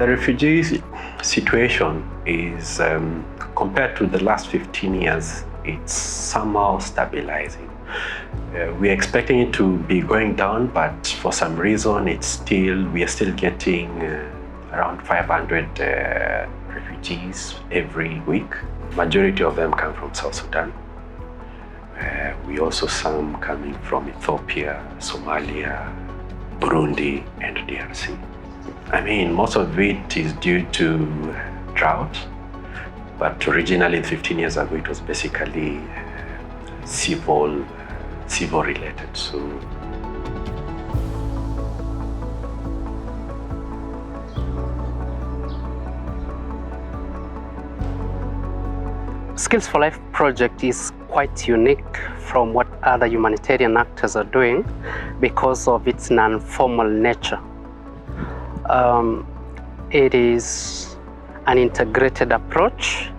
The refugee situation is, compared to the last 15 years, it's somehow stabilizing. We're expecting it to be going down, but for some reason, we are still getting around 500 refugees every week. Majority of them come from South Sudan. We also some coming from Ethiopia, Somalia, Burundi, and DRC. I mean, most of it is due to drought, but originally 15 years ago, it was basically civil related. So Skills for Life project is quite unique from what other humanitarian actors are doing because of its non-formal nature. It is an integrated approach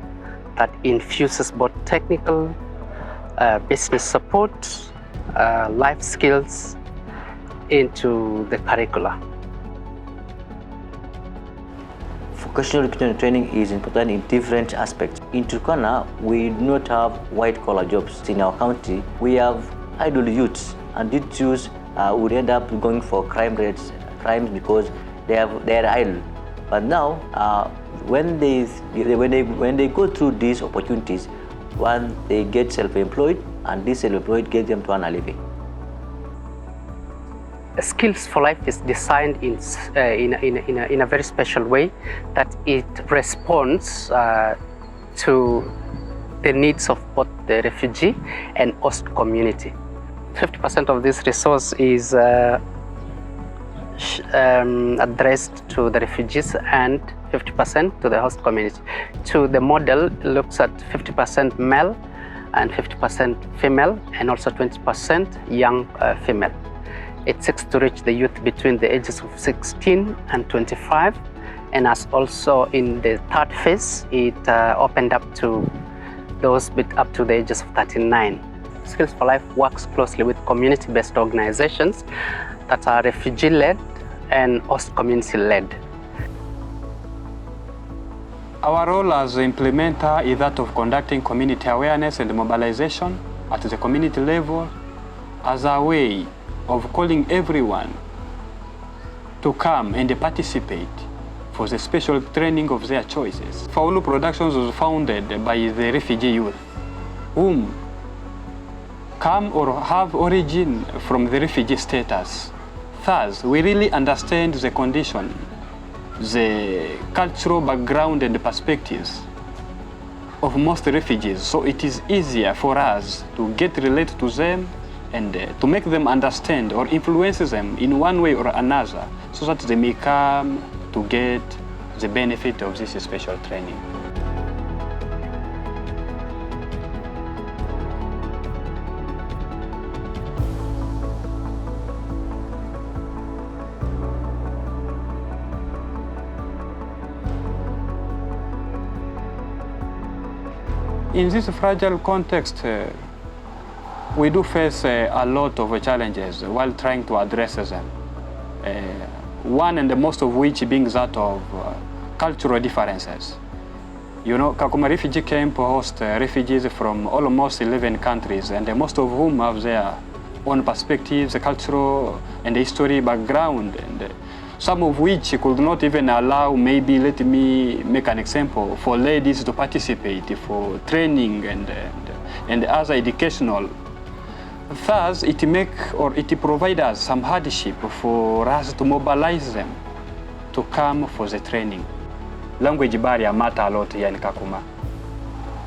that infuses both technical, business support, life skills into the curricula. Vocational recruitment training is important in different aspects. In Turkana, we do not have white-collar jobs in our county. We have idle youths, and these youths would end up going for crimes because they are idle. But now, when they go through these opportunities, one, they get self-employed, and this self-employed gets them to an living. Skills for Life is designed in a very special way that it responds to the needs of both the refugee and host community. 50% of this resource is addressed to the refugees and 50% to the host community. The model looks at 50% male and 50% female, and also 20% young female. It seeks to reach the youth between the ages of 16 and 25, and as also in the third phase, it opened up to those up to the ages of 39. Skills for Life works closely with community-based organizations that are refugee-led and host community-led. Our role as implementer is that of conducting community awareness and mobilization at the community level as a way of calling everyone to come and participate for the special training of their choices. S4L Productions was founded by the refugee youth whom come or have origin from the refugee status. Thus, we really understand the condition, the cultural background and the perspectives of most refugees, so it is easier for us to get related to them and to make them understand or influence them in one way or another so that they may come to get the benefit of this special training. In this fragile context, we do face a lot of challenges while trying to address them. One and the most of which being that of cultural differences. You know, Kakuma refugee camp hosts refugees from almost 11 countries, and most of whom have their own perspectives, cultural and history background, and some of which could not even allow, maybe let me make an example, for ladies to participate for training and other educational. Thus, it provides us some hardship for us to mobilize them to come for the training. Language barrier matter a lot here in Kakuma.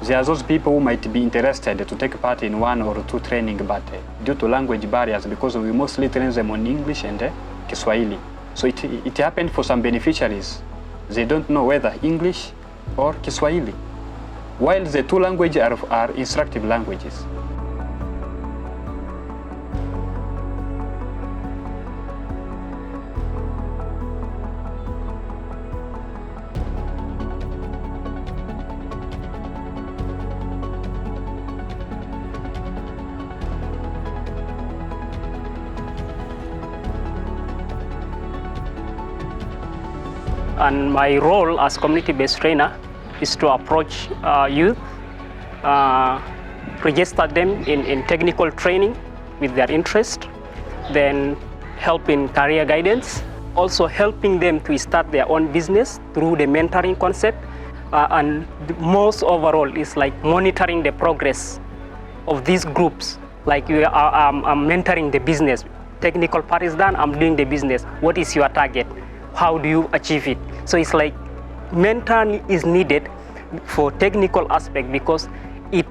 There are those people who might be interested to take part in one or two training, but due to language barriers, because we mostly train them on English and Kiswahili. So it happened for some beneficiaries. They don't know whether English or Kiswahili, while the two languages are instructive languages. And my role as community-based trainer is to approach youth, register them in technical training with their interest, then help in career guidance, also helping them to start their own business through the mentoring concept, and most overall is like monitoring the progress of these groups. Like I'm mentoring the business. Technical part is done, I'm doing the business. What is your target? How do you achieve it? So it's like mentoring is needed for technical aspect because it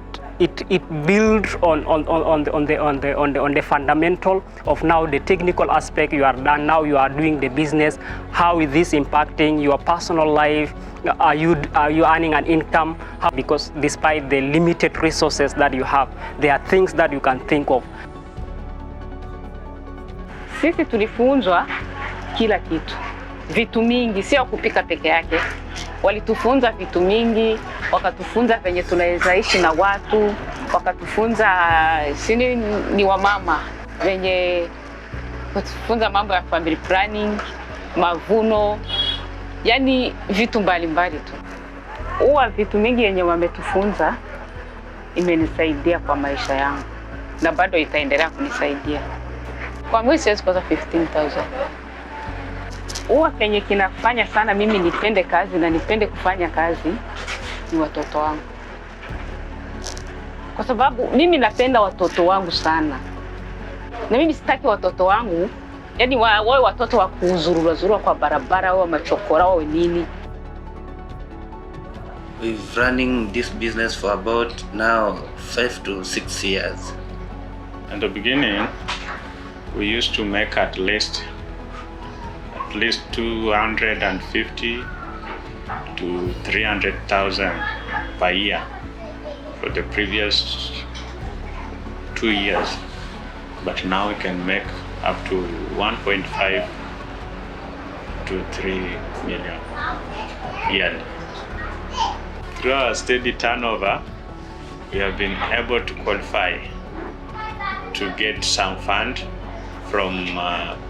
builds on the fundamental of now the technical aspect. You are done now. You are doing the business. How is this impacting your personal life? Are you earning an income? Because despite the limited resources that you have, there are things that you can think of. Sisi tulifunzwa kila kitu, vitu mingi, sio kupika peke yake. Walitufunza vitu mingi, wakatufunza venye tunaweza ishi na watu, wakatufunza sini ni wamama, venye kutufunza mambo ya family planning, mavuno, yani vitu mbalimbali tu. Huwa vitu mingi yenye wametufunza imenisaidia kwa maisha yangu na bado itaendelea kunisaidia. Kwa mwezi siwezi kosa 15,000. Huwa kenye kinafanya sana mimi nipende kazi na nipende kufanya kazi ni watoto wangu. Kwa sababu mimi napenda watoto wangu sana. Na mimi sitaki watoto wangu, yani wawe watoto wa kuzurura kwa barabara au machokora au nini. We've running this business for about now 5 to 6 years. In the beginning, we used to make at least 250 to 300,000 per year for the previous 2 years, but now we can make up to 1.5 to 3 million yearly. Through our steady turnover, we have been able to qualify to get some fund from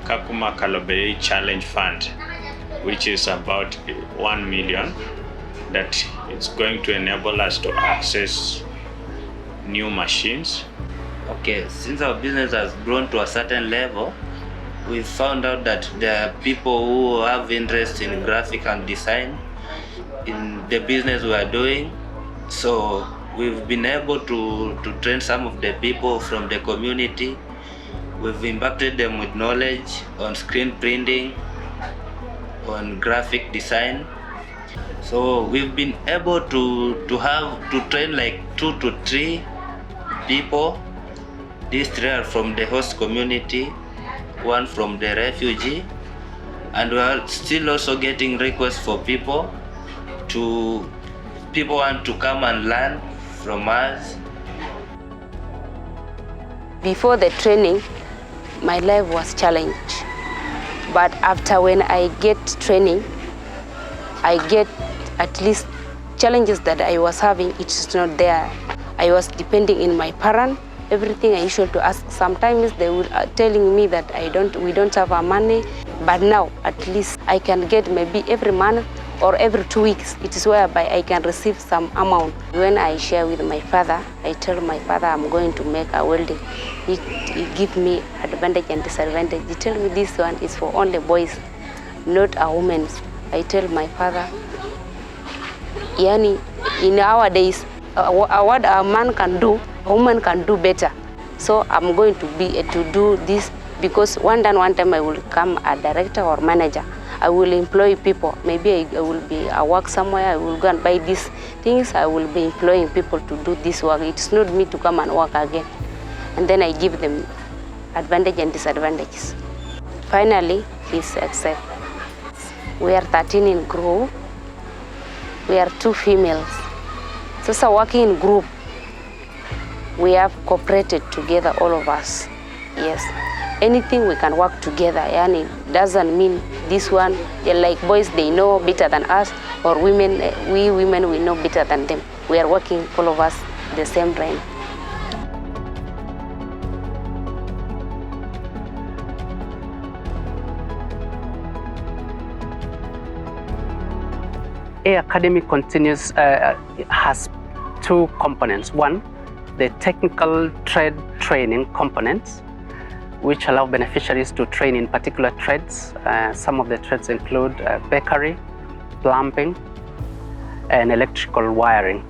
Kakuma Kalobei Challenge Fund, which is about 1 million, that is going to enable us to access new machines. Okay, since our business has grown to a certain level, we found out that there are people who have interest in graphic and design in the business we are doing. So we've been able to train some of the people from the community. We've impacted them with knowledge on screen printing, on graphic design. So we've been able to train like 2 to 3 people. These 3 are from the host community, 1 from the refugee, and we are still also getting requests for people want to come and learn from us. Before the training, my life was challenged, but after when I get training, I get at least challenges that I was having, it's not there. I was depending on my parents. Everything I usually to ask. Sometimes they will telling me that we don't have our money, but now at least I can get maybe every month or every 2 weeks. It is whereby I can receive some amount. When I share with my father, I tell my father I'm going to make a welding. He give me advantage and disadvantage. He tell me this one is for only boys, not a woman. I tell my father, yani in our days, what a man can do, a woman can do better. So I'm going to do this because one time I will become a director or manager. I will employ people. Maybe I work somewhere, I will go and buy these things. I will be employing people to do this work. It's not me to come and work again. And then I give them advantage and disadvantages. Finally, he's accept. We are 13 in group. We are 2 females. So working in group, we have cooperated together, all of us. Yes. Anything we can work together. Yani doesn't mean this one, like boys, they know better than us, or women, we women, we know better than them. We are working, all of us, the same brain. A Academy continues has two components. One, the technical trade training components, which allow beneficiaries to train in particular trades. Some of the trades include bakery, plumbing, and electrical wiring.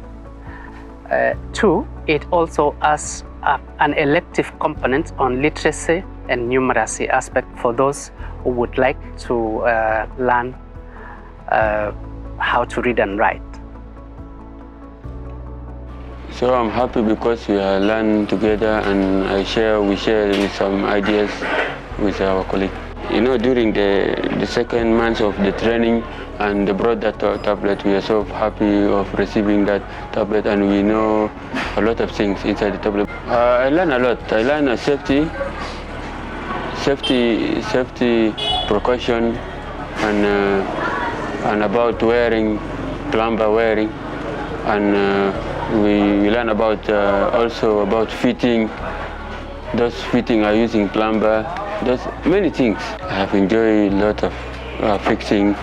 Two, it also has an elective component on literacy and numeracy aspect for those who would like to learn how to read and write. So I'm happy because we learn together and we share with some ideas with our colleagues. You know, during the second month of the training and they brought that tablet, we are so happy of receiving that tablet, and we know a lot of things inside the tablet. I learned a lot. I learned safety precaution, and about wearing, plumber wearing, and we learn about also about fitting. Those fitting are using plumber. There's many things. I have enjoyed a lot of fixing,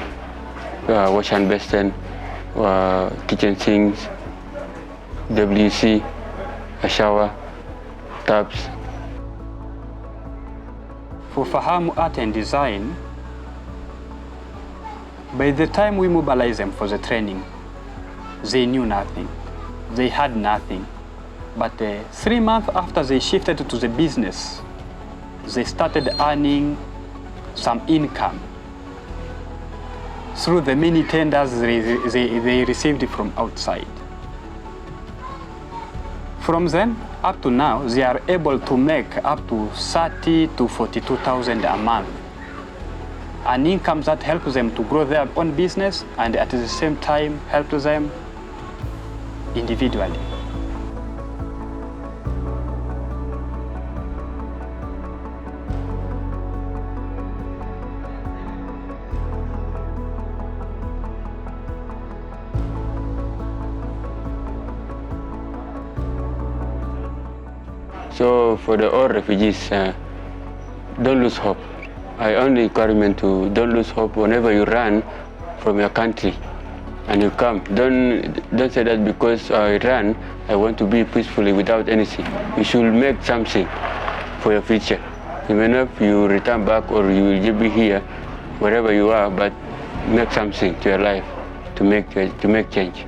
wash and basin, kitchen sinks, WC, a shower, taps. For Fahamu Art and Design, by the time we mobilized them for the training, they knew nothing. They had nothing. But 3 months after they shifted to the business, they started earning some income through the many tenders they received from outside. From then up to now, they are able to make up to 30 to 42,000 a month, an income that helps them to grow their own business and at the same time helps them individually. So for the all refugees, don't lose hope. I only encourage them to don't lose hope whenever you run from your country and you come. Don't say that because I ran, I want to be peacefully without anything. You should make something for your future. Even if you return back or you will be here, wherever you are, but make something to your life to make change.